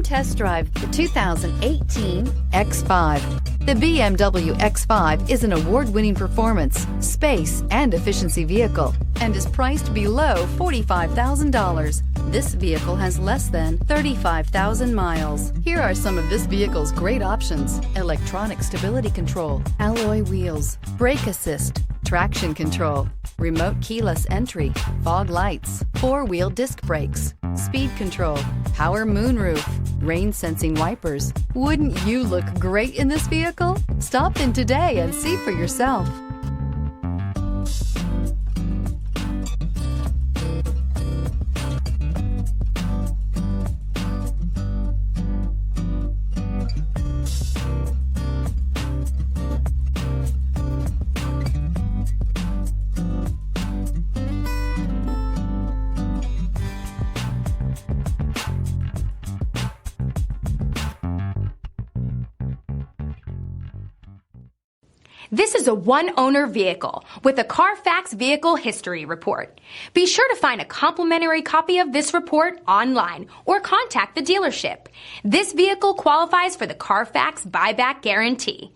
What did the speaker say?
test drive the 2018 X5. The BMW X5 is an award-winning performance, space, and efficiency vehicle and is priced below $45,000. This vehicle has less than 35,000 miles. Here are some of this vehicle's great options: electronic stability control, alloy wheels, brake assist, traction control, remote keyless entry, fog lights, four-wheel disc brakes, speed control, power moonroof, rain sensing wipers. Wouldn't you look great in this vehicle? Stop in today and see for yourself. This is a one-owner vehicle with a Carfax Vehicle History Report. Be sure to find a complimentary copy of this report online or contact the dealership. This vehicle qualifies for the Carfax Buyback Guarantee.